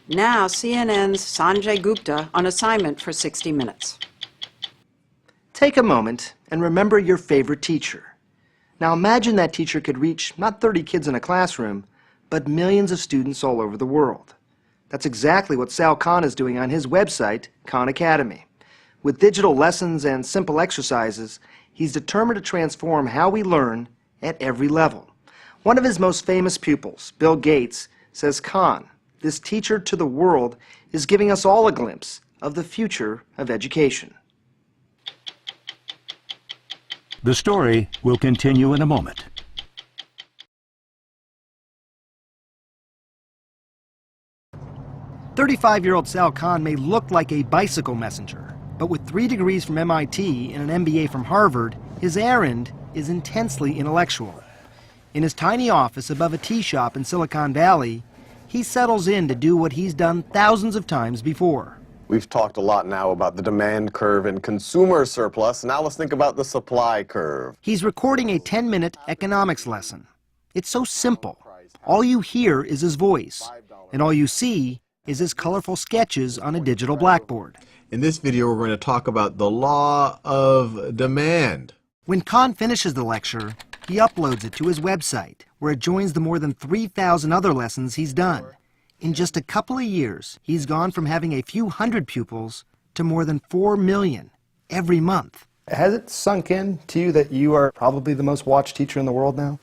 Now, CNN's Sanjay Gupta on assignment for 60 Minutes. Take a moment and remember your favorite teacher. Now imagine that teacher could reach not 30 kids in a classroom, but millions of students all over the world. That's exactly what Sal Khan is doing on his website, Khan Academy. With digital lessons and simple exercises, he's determined to transform how we learn at every level. One of his most famous pupils, Bill Gates, says Khan, this teacher to the world, is giving us all a glimpse of the future of education. The story will continue in a moment. "35-year-old Sal Khan may look like a bicycle messenger, but with 3 degrees from MIT and an MBA from Harvard, his errand is intensely intellectual. In his tiny office above a tea shop in Silicon Valley, he settles in to do what he's done thousands of times before. We've talked a lot now about the demand curve and consumer surplus. Now let's think about the supply curve. He's recording a 10-minute economics lesson. It's so simple. All you hear is his voice, and all you see is his colorful sketches on a digital blackboard. In this video, we're going to talk about the law of demand. When Khan finishes the lecture, he uploads it to his website, where it joins the more than 3,000 other lessons he's done. In just a couple of years, he's gone from having a few hundred pupils to more than 4 million every month. Has it sunk in to you that you are probably the most watched teacher in the world now?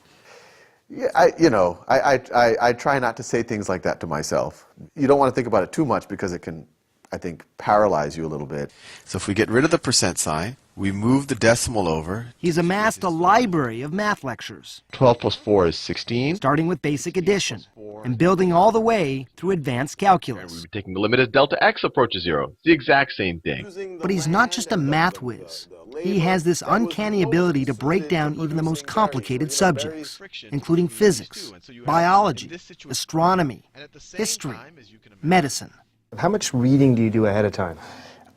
Yeah, I try not to say things like that to myself. You don't want to think about it too much because it can, I think, paralyze you a little bit. So if we get rid of the percent sign, we move the decimal over. He's amassed a library of math lectures, 12 plus 4 is 16. starting with basic addition and building all the way through advanced calculus. Taking the limit as delta x approaches 0. It's the exact same thing. But he's not just a math whiz. He has this uncanny ability to break down even the most complicated subjects, including physics, biology, astronomy, history, medicine. How much reading do you do ahead of time?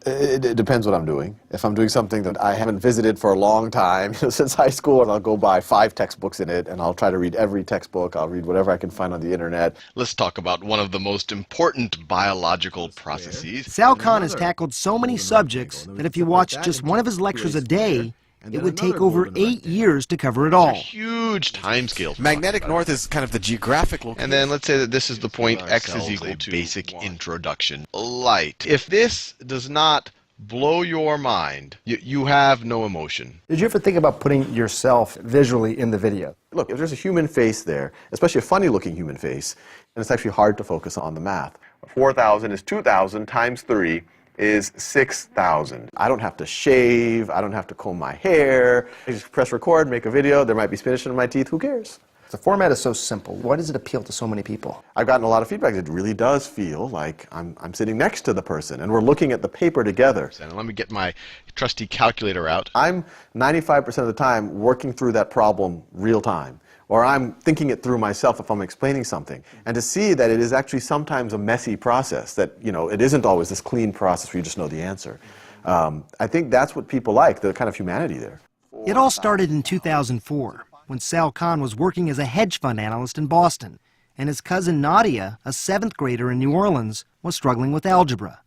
It depends what I'm doing. If I'm doing something that I haven't visited for a long time, since high school, and I'll go buy 5 textbooks in it, and I'll try to read every textbook. I'll read whatever I can find on the internet. Let's talk about one of the most important biological processes. Sal Khan has tackled so many subjects that if you watched just one of his lectures a day, it would take over 8 years to cover it all. Huge time scales. Magnetic north is kind of the geographic location. And then let's say that this is the point x is equal to basic introduction. Light. If this does not blow your mind, you have no emotion. Did you ever think about putting yourself visually in the video? Look, if there's a human face there, especially a funny-looking human face, then it's actually hard to focus on the math. 4,000 is 2,000 times 3 is 6,000. I don't have to shave, I don't have to comb my hair. I just press record, make a video, there might be spinach in my teeth, who cares? The format is so simple. Why does it appeal to so many people? I've gotten a lot of feedback. It really does feel like I'm sitting next to the person and we're looking at the paper together. And let me get my trusty calculator out. I'm 95% of the time working through that problem real time. Or I'm thinking it through myself if I'm explaining something. And to see that it is actually sometimes a messy process, that it isn't always this clean process where you just know the answer. I think that's what people like, the kind of humanity there. It all started in 2004, when Sal Khan was working as a hedge fund analyst in Boston, and his cousin Nadia, a 7th grader in New Orleans, was struggling with algebra.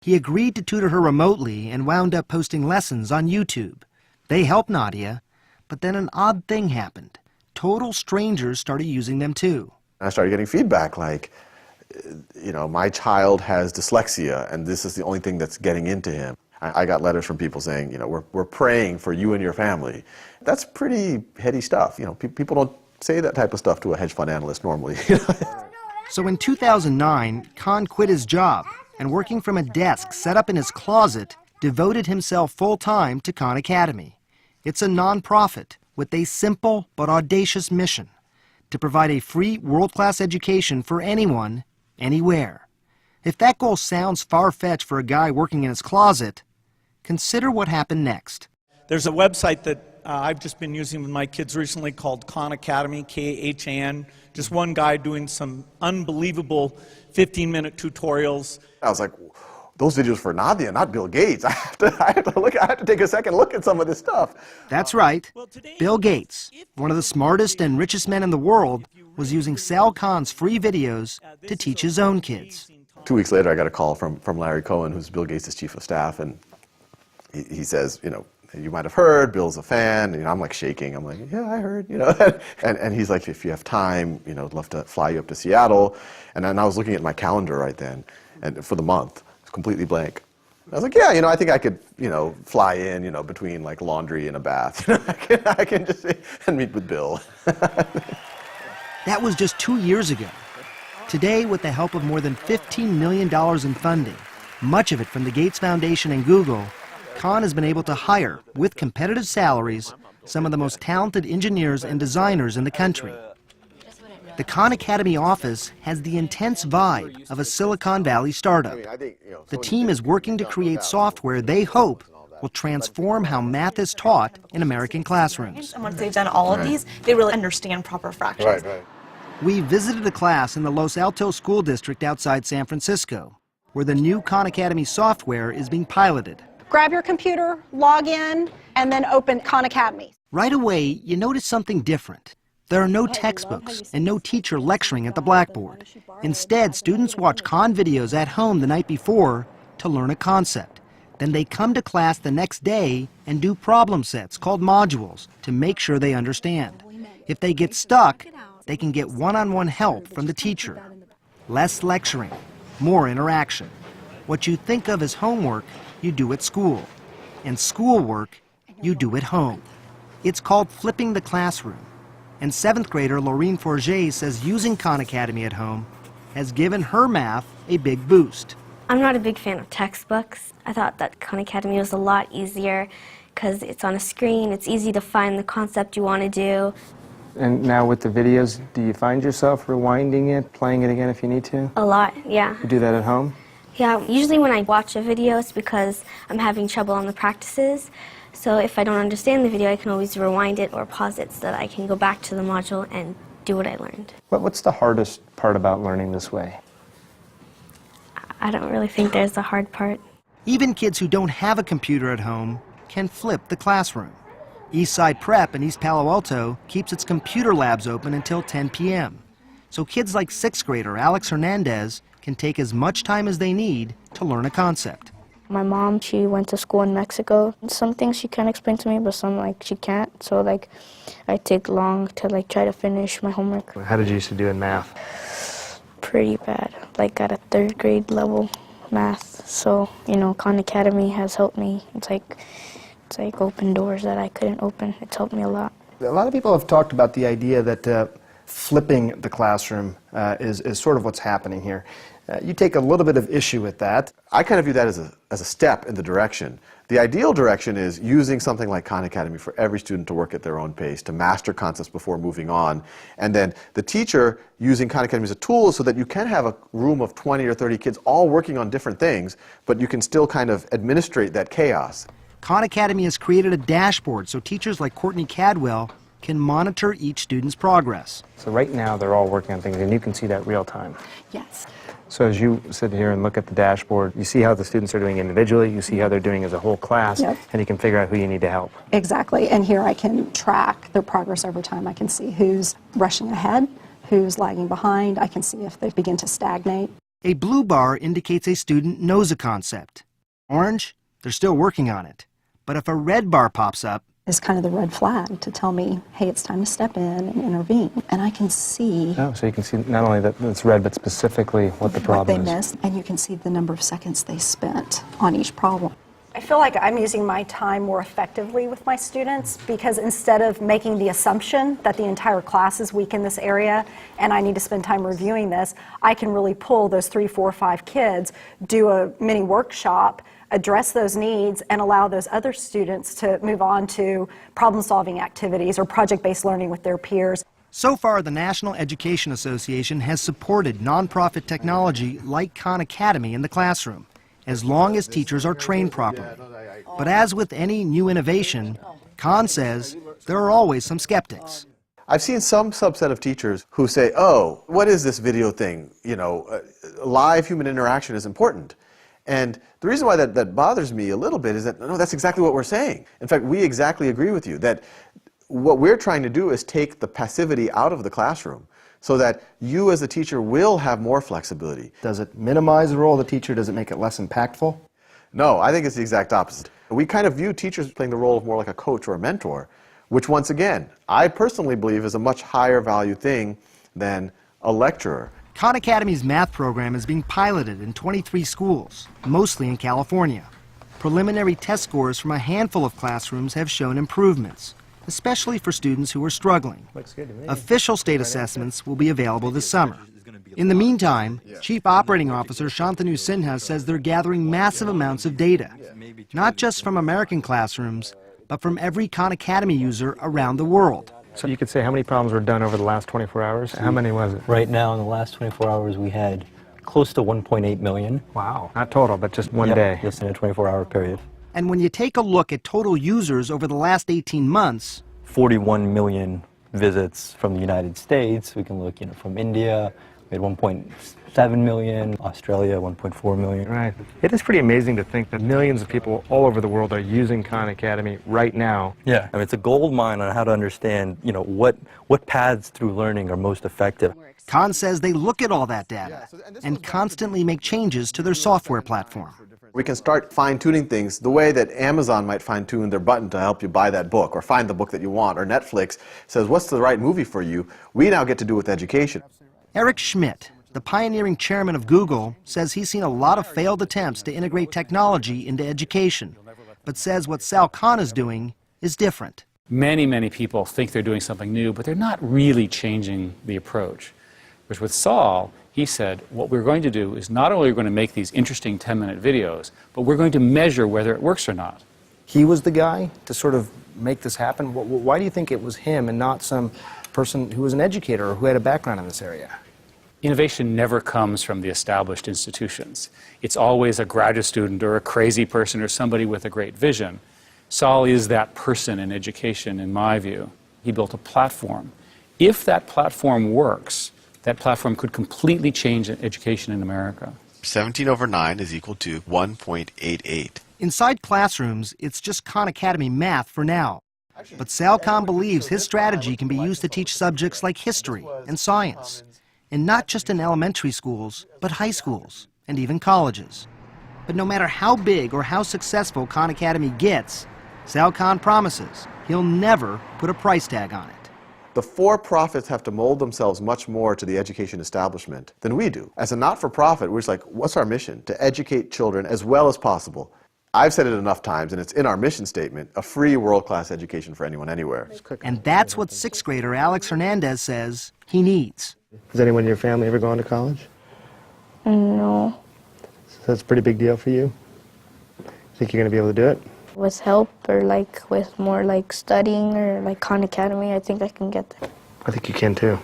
He agreed to tutor her remotely and wound up posting lessons on YouTube. They helped Nadia, but then an odd thing happened. Total strangers started using them too. I started getting feedback like, my child has dyslexia and this is the only thing that's getting into him. I got letters from people saying, we're praying for you and your family. That's pretty heady stuff. People don't say that type of stuff to a hedge fund analyst normally. So in 2009, Khan quit his job and, working from a desk set up in his closet, devoted himself full-time to Khan Academy. It's a non-profit with a simple but audacious mission: to provide a free world-class education for anyone, anywhere. If that goal sounds far-fetched for a guy working in his closet, consider what happened next. There's a website that I've just been using with my kids recently called Khan Academy, K-H-A-N. Just one guy doing some unbelievable 15-minute tutorials. I was like, those videos for Nadia, not Bill Gates. I have to take a second look at some of this stuff. That's right. Bill Gates, one of the smartest and richest men in the world, was using Sal Khan's free videos to teach his own kids. 2 weeks later, I got a call from Larry Cohen, who's Bill Gates' chief of staff, and he says, you know, you might have heard, Bill's a fan. You know, I'm like shaking. I'm like, yeah, I heard, you know. and he's like, if you have time, you know, I'd love to fly you up to Seattle. And then I was looking at my calendar right then, and for the month, it's completely blank. I was like, yeah, you know, I think I could, you know, fly in, you know, between like laundry and a bath. I can just and meet with Bill. That was just 2 years ago. Today, with the help of more than $15 million in funding, much of it from the Gates Foundation and Google, Khan has been able to hire, with competitive salaries, some of the most talented engineers and designers in the country. The Khan Academy office has the intense vibe of a Silicon Valley startup. The team is working to create software they hope will transform how math is taught in American classrooms. And once they've done all of these, they really understand proper fractions. We visited a class in the Los Altos School District outside San Francisco, where the new Khan Academy software is being piloted. Grab your computer, log in, and then open Khan Academy. Right away, you notice something different. There are no textbooks and no teacher lecturing at the blackboard. Instead, students watch Khan videos at home the night before to learn a concept. Then they come to class the next day and do problem sets called modules to make sure they understand. If they get stuck, they can get one-on-one help from the teacher. Less lecturing, more interaction. What you think of as homework, you do at school. And schoolwork, you do at home. It's called flipping the classroom. And 7th grader Laureen Forget says using Khan Academy at home has given her math a big boost. I'm not a big fan of textbooks. I thought that Khan Academy was a lot easier because it's on a screen, it's easy to find the concept you want to do. And now with the videos, do you find yourself rewinding it, playing it again if you need to? A lot, yeah. You do that at home? Yeah, usually when I watch a video, it's because I'm having trouble on the practices. So if I don't understand the video, I can always rewind it or pause it so that I can go back to the module and do what I learned. What's the hardest part about learning this way? I don't really think there's a hard part. Even kids who don't have a computer at home can flip the classroom. Eastside Prep in East Palo Alto keeps its computer labs open until 10 p.m. So kids like 6th grader Alex Hernandez can take as much time as they need to learn a concept. My mom, she went to school in Mexico. Some things she can explain to me, but some she can't. So I take long to try to finish my homework. How did you used to do in math? Pretty bad, at a 3rd grade level math. So, Khan Academy has helped me. It's like open doors that I couldn't open. It's helped me a lot. A lot of people have talked about the idea that flipping the classroom is sort of what's happening here. You take a little bit of issue with that. I kind of view that as a step in the direction. The ideal direction is using something like Khan Academy for every student to work at their own pace, to master concepts before moving on. And then the teacher using Khan Academy as a tool so that you can have a room of 20 or 30 kids all working on different things, but you can still kind of administrate that chaos. Khan Academy has created a dashboard so teachers like Courtney Cadwell can monitor each student's progress. So right now they're all working on things and you can see that real time. Yes. So as you sit here and look at the dashboard, you see how the students are doing individually, you see how they're doing as a whole class, Yep. and you can figure out who you need to help. Exactly. And here I can track their progress over time. I can see who's rushing ahead, who's lagging behind. I can see if they begin to stagnate. A blue bar indicates a student knows a concept. Orange, they're still working on it. But if a red bar pops up, Is kind of the red flag to tell me, hey, it's time to step in and intervene. And I can see Oh, so you can see not only that it's red, but specifically what the what problem they is. missed, and you can see the number of seconds they spent on each problem. I feel like I'm using my time more effectively with my students because instead of making the assumption that the entire class is weak in this area and I need to spend time reviewing this, I can really pull those 3, 4, 5 kids, do a mini workshop, address those needs, and allow those other students to move on to problem-solving activities or project-based learning with their peers. so far the National Education Association has supported nonprofit technology like Khan Academy in the classroom, as long as teachers are trained properly. But as with any new innovation, Khan says there are always some skeptics. I've seen some subset of teachers who say, oh, what is this video thing? Live human interaction is important. And the reason why that bothers me a little bit is that, no, that's exactly what we're saying. In fact, we exactly agree with you that what we're trying to do is take the passivity out of the classroom so that you as a teacher will have more flexibility. Does it minimize the role of the teacher? Does it make it less impactful? No, I think it's the exact opposite. We kind of view teachers playing the role of more like a coach or a mentor, which once again, I personally believe is a much higher value thing than a lecturer. Khan Academy's math program is being piloted in 23 schools, mostly in California. Preliminary test scores from a handful of classrooms have shown improvements, especially for students who are struggling. Official state assessments will be available this summer. In the meantime, Chief Operating Officer Shantanu Sinha says they're gathering massive amounts of data, not just from American classrooms, but from every Khan Academy user around the world. So you could say how many problems were done over the last 24 hours? How many was it? Right now, in the last 24 hours, we had close to 1.8 million. Wow. Not total, but just one day. Just in a 24-hour period. And when you take a look at total users over the last 18 months, 41 million visits from the United States. We can look, from India. We had 1.7 million, Australia 1.4 million. Right. It is pretty amazing to think that millions of people all over the world are using Khan Academy right now. Yeah, I mean, it's a gold mine on how to understand, what paths through learning are most effective. Khan says they look at all that data and constantly make changes to their software platform. We can start fine-tuning things the way that Amazon might fine-tune their button to help you buy that book or find the book that you want, or Netflix says, what's the right movie for you? We now get to do with education. Eric Schmidt, the pioneering chairman of Google, says he's seen a lot of failed attempts to integrate technology into education, but says what Sal Khan is doing is different. Many people think they're doing something new, but they're not really changing the approach. Whereas with Saul, he said, what we're going to do is not only are we going to make these interesting 10-minute videos, but we're going to measure whether it works or not. He was the guy to sort of make this happen? Why do you think it was him and not some person who was an educator or who had a background in this area? Innovation never comes from the established institutions. It's always a graduate student or a crazy person or somebody with a great vision. Saul is that person in education, in my view. He built a platform. If that platform works, that platform could completely change education in America. 17 over 9 is equal to 1.88. Inside classrooms, it's just Khan Academy math for now. But Sal Khan believes his strategy can be used to teach subjects like history and science, and not just in elementary schools, but high schools and even colleges. But no matter how big or how successful Khan Academy gets, Sal Khan promises he'll never put a price tag on it. The for-profits have to mold themselves much more to the education establishment than we do. As a not-for-profit, we're just like, what's our mission? To educate children as well as possible. I've said it enough times, and it's in our mission statement, a free world-class education for anyone, anywhere. And that's what sixth grader Alex Hernandez says he needs. Has anyone in your family ever gone to college? No. So that's a pretty big deal for you? Think you're going to be able to do it? With help or with more studying or Khan Academy, I think I can get there. I think you can too.